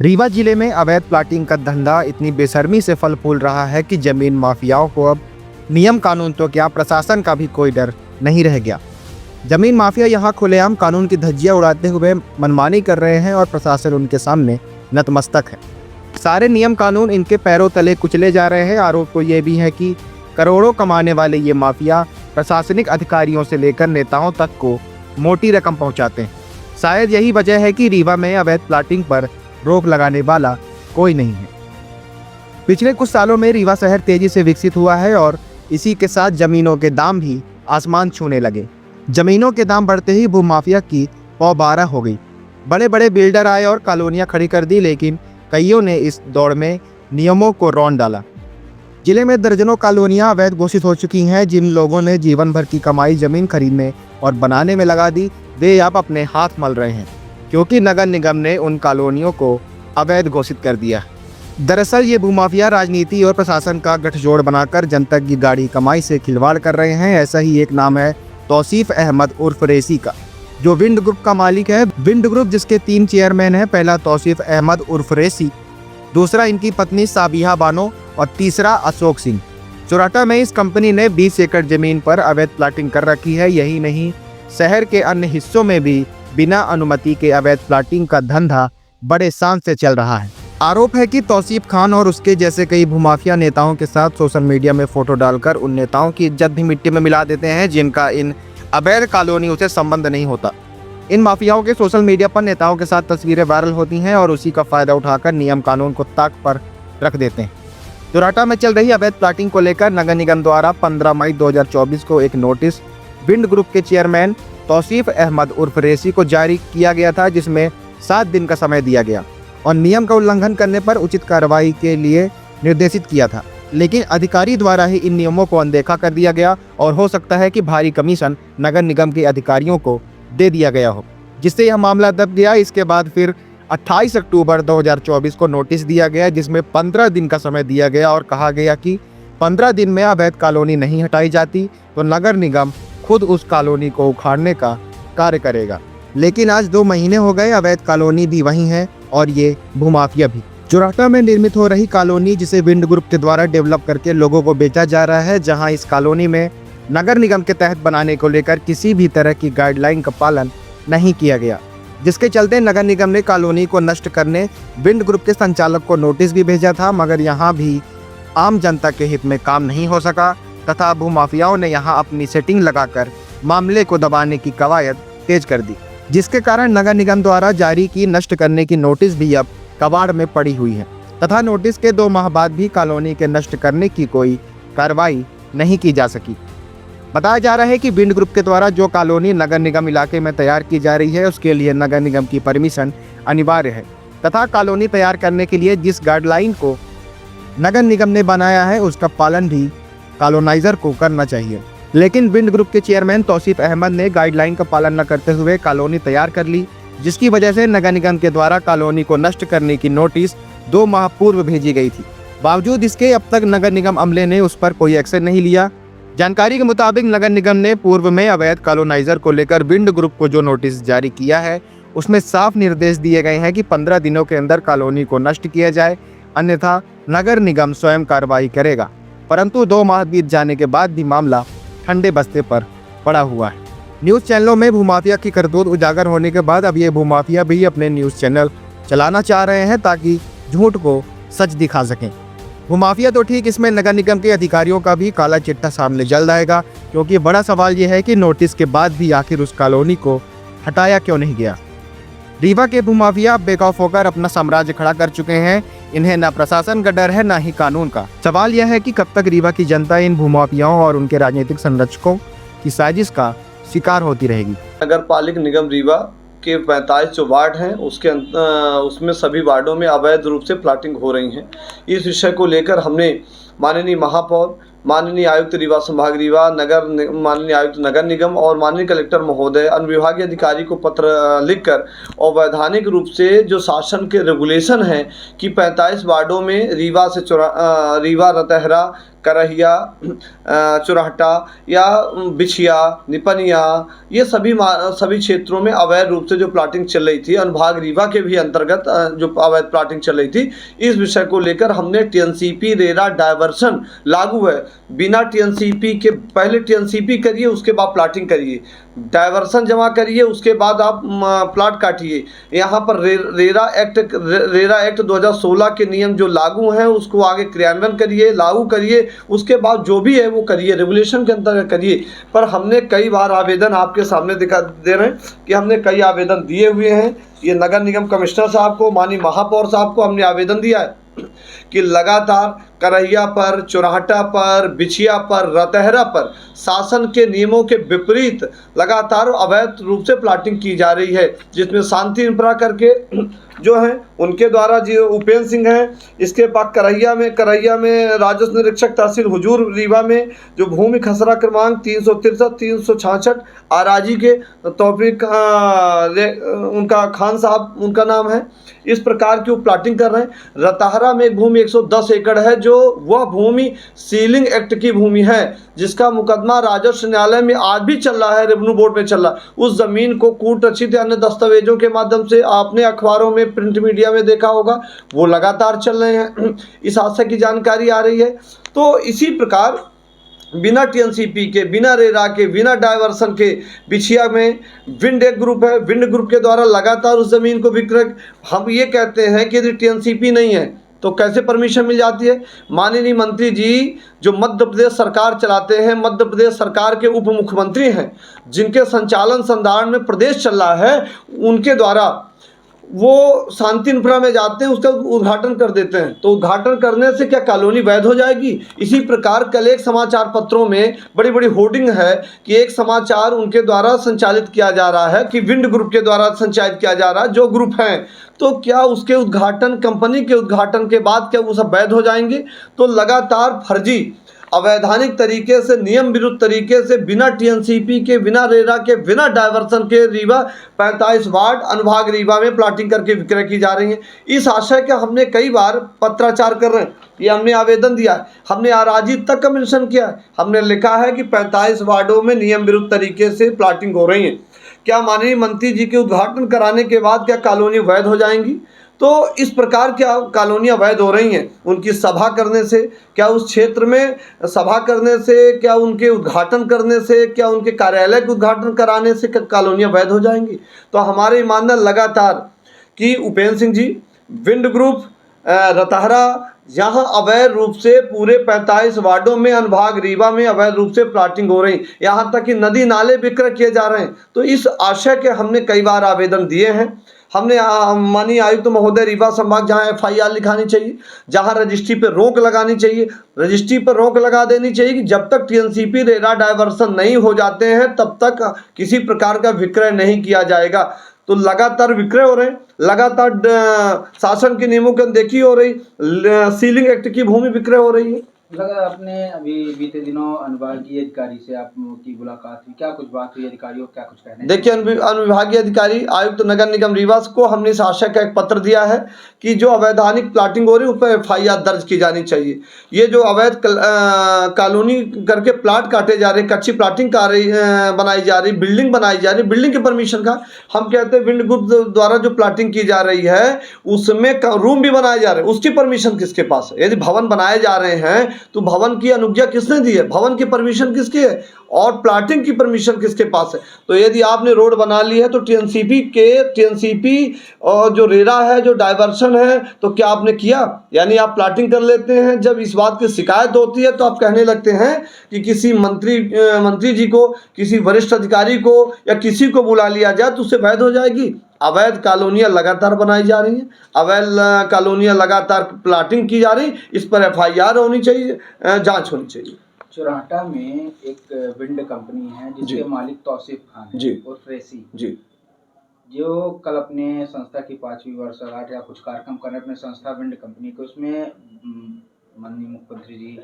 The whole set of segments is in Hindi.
रीवा जिले में अवैध प्लाटिंग का धंधा इतनी बेशर्मी से फल फूल रहा है कि जमीन माफियाओं को अब नियम कानून तो क्या, प्रशासन का भी कोई डर नहीं रह गया। जमीन माफिया यहाँ खुलेआम कानून की धज्जियां उड़ाते हुए मनमानी कर रहे हैं और प्रशासन उनके सामने नतमस्तक है। सारे नियम कानून इनके पैरों तले कुचले जा रहे हैं। आरोप तो ये भी है कि करोड़ों कमाने वाले ये माफिया प्रशासनिक अधिकारियों से लेकर नेताओं तक को मोटी रकम पहुंचाते हैं। शायद यही वजह है कि रीवा में अवैध प्लाटिंग पर रोक लगाने वाला कोई नहीं है। पिछले कुछ सालों में रीवा शहर तेजी से विकसित हुआ है और इसी के साथ जमीनों के दाम भी आसमान छूने लगे। जमीनों के दाम बढ़ते ही भूमाफिया की पौबारा हो गई। बड़े बड़े बिल्डर आए और कॉलोनियां खड़ी कर दी, लेकिन कईयों ने इस दौड़ में नियमों को रौंद डाला। जिले में दर्जनों कॉलोनियां अवैध घोषित हो चुकी हैं। जिन लोगों ने जीवन भर की कमाई जमीन खरीदने और बनाने में लगा दी, वे अब अपने हाथ मल रहे हैं, क्योंकि नगर निगम ने उन कॉलोनियों को अवैध घोषित कर दिया। दरअसल ये भूमाफिया राजनीति और प्रशासन का गठजोड़ बनाकर जनता की गाढ़ी कमाई से खिलवाड़ कर रहे हैं। ऐसा ही एक नाम है तौसीफ अहमद उर्फ रेसी का, जो विंड ग्रुप का मालिक है। विंड ग्रुप जिसके 3 चेयरमैन हैं। पहला तौसीफ अहमद उर्फ रेसी, दूसरा इनकी पत्नी साबिहा बानो और तीसरा अशोक सिंह। चुराटा में इस कंपनी ने 20 एकड़ जमीन पर अवैध प्लाटिंग कर रखी है। यही नहीं, शहर के अन्य हिस्सों में भी बिना अनुमति के अवैध प्लाटिंग का धंधा बड़े शान से चल रहा है। आरोप है कि तौसीफ खान और उसके जैसे कई भूमाफिया नेताओं के साथ सोशल मीडिया में फोटो डालकर उन नेताओं की इज्जत भी मिट्टी में मिला देते हैं जिनका इन अवैध कॉलोनियों से संबंध नहीं होता। इन माफियाओं के सोशल मीडिया पर नेताओं के साथ तस्वीरें वायरल होती हैं और उसी का फायदा उठाकर नियम कानून को ताक पर रख देते हैं। चुराटा में चल रही अवैध प्लाटिंग को लेकर नगर निगम द्वारा 15 मई 2024 को एक नोटिस विंड ग्रुप के चेयरमैन तौसीफ अहमद उर्फ रेसी को जारी किया गया था, जिसमें 7 दिन का समय दिया गया और नियम का उल्लंघन करने पर उचित कार्रवाई के लिए निर्देशित किया था। लेकिन अधिकारी द्वारा ही इन नियमों को अनदेखा कर दिया गया और हो सकता है कि भारी कमीशन नगर निगम के अधिकारियों को दे दिया गया हो, जिससे यह मामला दब गया। इसके बाद फिर 28 अक्टूबर 2024 को नोटिस दिया गया, जिसमें 15 दिन का समय दिया गया और कहा गया कि 15 दिन में अवैध कॉलोनी नहीं हटाई जाती तो नगर निगम खुद उस कॉलोनी को उखाड़ने का कार्य करेगा। लेकिन आज 2 महीने हो गए, अवैध कॉलोनी भी वहीं है और ये भूमाफिया भी। चुराटा में निर्मित हो रही कॉलोनी, जिसे विंड ग्रुप के द्वारा डेवलप करके लोगों को बेचा जा रहा है, जहां इस कॉलोनी में नगर निगम के तहत बनाने को लेकर किसी भी तरह की गाइडलाइन का पालन नहीं किया गया, जिसके चलते नगर निगम ने कॉलोनी को नष्ट करने विंड ग्रुप के संचालक को नोटिस भी भेजा था, मगर यहाँ भी आम जनता के हित में काम नहीं हो सका तथा भूमाफियाओं ने यहाँ अपनी सेटिंग लगाकर मामले को दबाने की कवायद तेज कर दी, जिसके कारण नगर निगम द्वारा जारी की नष्ट करने की नोटिस भी अब कबाड़ में पड़ी हुई है तथा नोटिस के 2 माह बाद भी कॉलोनी के नष्ट करने की कोई कार्रवाई नहीं की जा सकी। बताया जा रहा है कि विंड ग्रुप के द्वारा जो कॉलोनी नगर निगम इलाके में तैयार की जा रही है, उसके लिए नगर निगम की परमिशन अनिवार्य है तथा कॉलोनी तैयार करने के लिए जिस गाइडलाइन को नगर निगम ने बनाया है उसका पालन भी कॉलोनाइजर को करना चाहिए। लेकिन विंड ग्रुप के चेयरमैन तौसीफ अहमद ने गाइडलाइन का पालन न करते हुए कॉलोनी तैयार कर ली, जिसकी वजह से नगर निगम के द्वारा कॉलोनी को नष्ट करने की नोटिस 2 माह पूर्व भेजी गई थी। बावजूद इसके अब तक नगर निगम अमले ने उस पर कोई एक्शन नहीं लिया। जानकारी के मुताबिक नगर निगम ने पूर्व में अवैध कॉलोनाइजर को लेकर विंड ग्रुप को जो नोटिस जारी किया है, उसमें साफ निर्देश दिए गए हैं कि 15 दिनों के अंदर कॉलोनी को नष्ट किया जाए, अन्यथा नगर निगम स्वयं कार्रवाई करेगा। परंतु 2 माह बीत जाने के बाद भी मामला ठंडे बस्ते पर पड़ा हुआ है। न्यूज़ चैनलों में भूमाफिया की करतूत उजागर होने के बाद अब ये भूमाफिया भी अपने न्यूज़ चैनल चलाना चाह रहे हैं ताकि झूठ को सच दिखा सकें। भूमाफिया तो ठीक, इसमें नगर निगम के अधिकारियों का भी काला चिट्ठा सामने जल्द आएगा, क्योंकि बड़ा सवाल ये है कि नोटिस के बाद भी आखिर उस कॉलोनी को हटाया क्यों नहीं गया। रीवा के भूमाफिया बेखौफ होकर अपना साम्राज्य खड़ा कर चुके हैं। इन्हें ना प्रशासन का डर है ना ही कानून का। सवाल यह है कि कब तक रीवा की जनता इन भूमाफियाओं और उनके राजनीतिक संरक्षकों की साजिश का शिकार होती रहेगी। नगर पालिक निगम रीवा के 45 जो वार्ड हैं उसमें सभी वार्डों में अवैध रूप से प्लाटिंग हो रही हैं। इस विषय को लेकर हमने माननीय महापौर, माननीय आयुक्त रीवा संभाग रीवा, माननीय आयुक्त नगर निगम और माननीय कलेक्टर महोदय, अनुविभागीय अधिकारी को पत्र लिखकर और वैधानिक रूप से जो शासन के रेगुलेशन हैं कि 45 वार्डों में रीवा से रीवा, रतहरा, करहिया, चुराहटा या बिछिया, निपनिया, ये सभी क्षेत्रों में अवैध रूप से जो प्लाटिंग चल रही थी, अनुभाग रीवा के भी अंतर्गत जो अवैध प्लाटिंग चल रही थी, इस विषय को लेकर हमने टीएनसीपी रेरा डायवर्सन लागू है। बिना टीएनसीपी के पहले टीएनसीपी करिए, उसके बाद प्लाटिंग करिए, डायवर्सन जमा करिए, उसके बाद आप प्लाट काटिए। यहाँ पर रेरा एक्ट 2016 के नियम जो लागू हैं उसको आगे क्रियान्वयन करिए, लागू करिए, उसके बाद जो भी है वो करिए, रेगुलेशन के अंतर्गत करिए। पर हमने कई बार आवेदन आपके सामने दिखा दे रहे हैं कि हमने कई आवेदन दिए हुए हैं। ये नगर निगम कमिश्नर साहब को, माननीय महापौर साहब को हमने आवेदन दिया है कि लगातार करहिया पर, चुराहटा पर, बिछिया पर, रतहरा पर शासन के नियमों के विपरीत लगातार अवैध रूप से प्लाटिंग की जा रही है, जिसमें शांति इंफ्रा करके जो हैं उनके द्वारा जो उपेंद्र सिंह हैं, इसके बाद करहिया में राजस्व निरीक्षक तहसील हुजूर रीवा में जो भूमि खसरा क्रमांक 363, 366 आराजी के तौफीक उनका खान साहब उनका नाम है, इस प्रकार की वो प्लाटिंग कर रहे हैं। रताहरा में एक भूमि 110 एकड़ है, जो वह भूमि सीलिंग एक्ट की भूमि है, जिसका मुकदमा राजस्व न्यायालय में आज भी चल रहा है, रेवेन्यू बोर्ड में चल रहा है। उस जमीन को कूट रचित अन्य दस्तावेजों के माध्यम से आपने अखबारों में, प्रिंट मीडिया में देखा होगा, वो लगातार चल रहे हैं। इस हादसे की जानकारी आ रही है। तो इसी प्रकार बिना टीएनसीपी के, बिना रेरा के, बिना डायवर्सन के बिछिया में विंड एक ग्रुप है, विंड ग्रुप के द्वारा लगातार उस ज़मीन को विक्रय। हम ये कहते हैं कि यदि टीएनसीपी नहीं है तो कैसे परमिशन मिल जाती है? माननीय मंत्री जी जो मध्य प्रदेश सरकार चलाते हैं, मध्य प्रदेश सरकार के उप मुख्यमंत्री हैं, जिनके संचालन संधारण में प्रदेश चल रहा है, उनके द्वारा वो शांति इंफ्रा में जाते हैं, उसका उद्घाटन कर देते हैं। तो उद्घाटन करने से क्या कॉलोनी वैध हो जाएगी? इसी प्रकार कल एक समाचार पत्रों में बड़ी बड़ी होर्डिंग है कि एक समाचार उनके द्वारा संचालित किया जा रहा है कि विंड ग्रुप के द्वारा संचालित किया जा रहा है, जो ग्रुप हैं, तो क्या उसके उद्घाटन, कंपनी के उद्घाटन के बाद क्या वो सब वैध हो जाएंगे? तो लगातार फर्जी, अवैधानिक तरीके से, नियम विरुद्ध तरीके से, बिना टीएनसीपी के, बिना रेरा के, बिना डायवर्सन के रीवा 45 वार्ड अनुभाग रीवा में प्लाटिंग करके विक्रय की जा रही है। इस आशय के हमने कई बार पत्राचार कर रहे हैं, ये हमने आवेदन दिया है, हमने आराजी तक का मेंशन किया है, हमने लिखा है कि 45 वार्डों में नियम विरुद्ध तरीके से प्लाटिंग हो रही है। क्या माननीय मंत्री जी के उद्घाटन कराने के बाद क्या कॉलोनी वैध हो जाएंगी? तो इस प्रकार क्या कॉलोनियाँ वैध हो रही हैं? उनकी सभा करने से, क्या उस क्षेत्र में सभा करने से, क्या उनके उद्घाटन करने से, क्या उनके कार्यालय के उद्घाटन कराने से क्या कॉलोनियाँ वैध हो जाएंगी? तो हमारे मानना लगातार कि उपेंद्र सिंह जी, विंड ग्रुप, रताहरा, यहाँ अवैध रूप से पूरे 45 वार्डों में अनुभाग रीवा में अवैध रूप से प्लाटिंग हो रही, यहाँ तक कि नदी नाले विक्रय किए जा रहे हैं। तो इस आशय के हमने कई बार आवेदन दिए हैं। हमने माननीय आयुक्त महोदय रीवा संभाग जहाँ एफआईआर लिखानी चाहिए, जहाँ रजिस्ट्री पर रोक लगानी चाहिए, रजिस्ट्री पर रोक लगा देनी चाहिए कि जब तक टीएनसीपी रेरा डायवर्सन नहीं हो जाते हैं तब तक किसी प्रकार का विक्रय नहीं किया जाएगा। तो लगातार विक्रय हो रहे हैं, लगातार शासन के नियमों की अनदेखी हो रही, सीलिंग एक्ट की भूमि विक्रय हो रही है। लगा आपने अभी बीते दिनों अनुविभागीय अधिकारी से आपकी मुलाकात हुई, क्या कुछ बात हुई? अधिकारियों क्या कुछ कहने? देखिए, अनुविभागीय अधिकारी आयुक्त नगर निगम रीवा को हमने इस आशय का एक पत्र दिया है कि जो अवैधानिक प्लाटिंग हो रही है उस पर एफआईआर दर्ज की जानी चाहिए। ये जो अवैध कॉलोनी करके प्लाट काटे जा रहे, कच्ची प्लाटिंग बनाई जा रही, बिल्डिंग बनाई जा रही, बिल्डिंग के परमिशन का हम कहते हैं विंड ग्रुप द्वारा जो प्लाटिंग की जा रही है उसमें रूम भी बनाए जा रहे हैं, उसकी परमिशन किसके पास है? यदि भवन बनाए जा रहे हैं तो भवन की अनुज्ञा किसने दी है? भवन की परमिशन किसकी है? और प्लाटिंग की परमिशन किसके पास है? तो यदि आपने रोड बना ली है तो टीएनसीपी और जो रेरा है, जो डायवर्सन है, तो क्या आपने किया? यानी आप प्लाटिंग कर लेते हैं, जब इस बात की शिकायत होती है तो आप कहने लगते हैं कि किसी मंत्री जी को, किसी वरिष्ठ अधिकारी को या किसी को बुला लिया जाए तो उससे वैध हो जाएगी। अवैध कॉलोनियाँ लगातार बनाई जा रही हैं, अवैध कॉलोनियाँ लगातार प्लाटिंग की जा रही, इस पर एफआईआर होनी चाहिए, जांच होनी चाहिए। चुराहटा में एक विंड कंपनी है जिसके मालिक तौसीफ खान है और ट्रेसी जी, जो कल अपने संस्था की 5वीं वर्षगांठ या कुछ कार्यक्रम करने अपने संस्था विंड कंपनी को, उसमें माननीय मुख्यमंत्री जी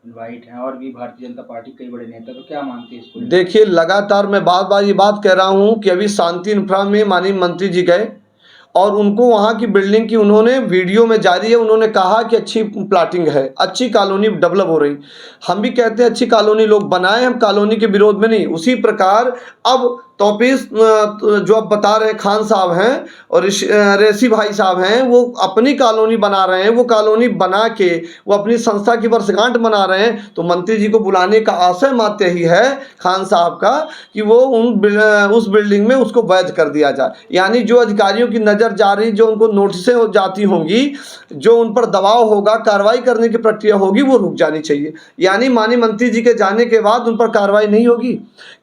इनवाइट हैं और भी भारतीय जनता पार्टी कई बड़े नेता, तो क्या मानते हैं इसको? देखिए, लगातार मैं बार बार ये बात कह रहा हूँ कि अभी शांति इंफ्रा में माननीय मंत्री जी गए और उनको वहाँ की बिल्डिंग की उन्होंने वीडियो में जारी है, उन्होंने कहा कि अच्छी प्लाटिंग है, अच्छी कॉलोनी डेवलप हो रही। हम भी कहते हैं अच्छी कॉलोनी लोग बनाएं, हम कॉलोनी के विरोध में नहीं। उसी प्रकार अब तौफीक जो अब बता रहे खान साहब हैं और रेसी भाई साहब हैं, वो अपनी कॉलोनी बना रहे हैं, वो कॉलोनी बना के वो अपनी संस्था की वर्षगांठ मना रहे हैं। तो मंत्री जी को बुलाने का आशय मात्र यही है खान साहब का कि वो उस बिल्डिंग में उसको वैध कर दिया जाए। यानी जो अधिकारियों की नज़र जा रही, जो उनको नोटिसें हो जाती होंगी, जो उन पर दबाव होगा, कार्रवाई करने की प्रक्रिया होगी, वो रुक जानी चाहिए। यानी माननीय मंत्री जी के जाने के बाद उन पर कार्रवाई नहीं होगी।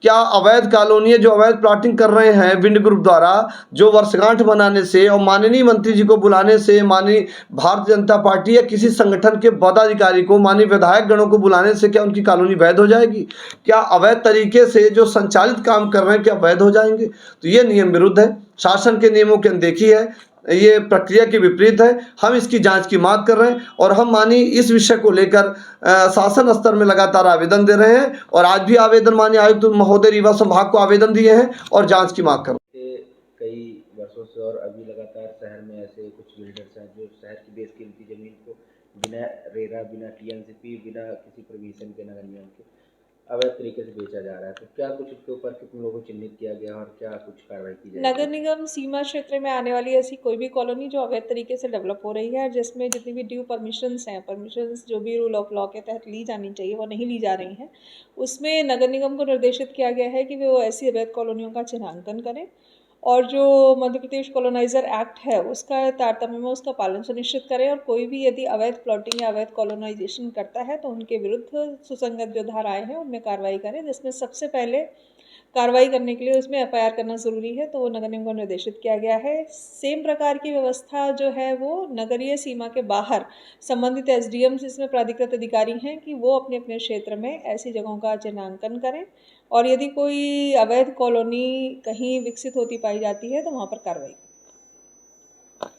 क्या अवैध कॉलोनी जो अवैध प्लॉटिंग कर रहे हैं विंड ग्रुप द्वारा, जो वर्षगांठ मनाने से और माननीय मंत्री जी को बुलाने से, माननीय भारतीय जनता पार्टी या किसी संगठन के पदाधिकारी को, माननीय विधायक गणों को बुलाने से क्या उनकी कॉलोनी वैध हो जाएगी? क्या अवैध तरीके से जो संचालित काम कर रहे हैं क्या वैध हो जाएंगे? तो ये नियम विरुद्ध है, शासन के नियमों की अनदेखी है, ये प्रक्रिया के विपरीत है। हम इसकी जांच की मांग कर रहे हैं और हम माननीय इस विषय को लेकर शासन स्तर में लगातार आवेदन दे रहे हैं और आज भी आवेदन माननीय आयुक्त महोदय रीवा संभाग को आवेदन दिए हैं और जांच की मांग कर रहे हैं। कई वर्षों से और अभी लगातार शहर में ऐसे कुछ बिल्डर्स हैं जो शहर की बेशकीमती जमीन को बिना रेरा, बिना टीएनसीपी, बिना किसी परमिशन के, नगर निगम के अवैध तरीके से बेचा जा रहा है। तो क्या कुछ इसके ऊपर कितने लोगों को चिन्हित किया गया और क्या कुछ कार्रवाई की जाएगी? नगर निगम सीमा क्षेत्र में आने वाली ऐसी कोई भी कॉलोनी जो अवैध तरीके से डेवलप हो रही है और जिसमें जितनी भी ड्यू परमिशंस हैं, परमिशंस जो भी रूल ऑफ लॉ के तहत ली जानी चाहिए वो नहीं ली जा रही हैं, उसमें नगर निगम को निर्देशित किया गया है कि वो ऐसी अवैध कॉलोनियों का चिन्हांकन करें और जो मध्य प्रदेश कॉलोनाइजर एक्ट है उसका तारतम्य में उसका पालन सुनिश्चित करें और कोई भी यदि अवैध प्लॉटिंग या अवैध कॉलोनाइजेशन करता है तो उनके विरुद्ध सुसंगत जो धाराएं हैं उनमें कार्रवाई करें, जिसमें सबसे पहले कार्रवाई करने के लिए उसमें एफआईआर करना ज़रूरी है, तो वो नगर निगम को निर्देशित किया गया है। सेम प्रकार की व्यवस्था जो है वो नगरीय सीमा के बाहर संबंधित एसडीएम जिसमें प्राधिकृत अधिकारी हैं कि वो अपने अपने क्षेत्र में ऐसी जगहों का चिन्हांकन करें और यदि कोई अवैध कॉलोनी कहीं विकसित होती पाई जाती है तो वहाँ पर कार्रवाई करें।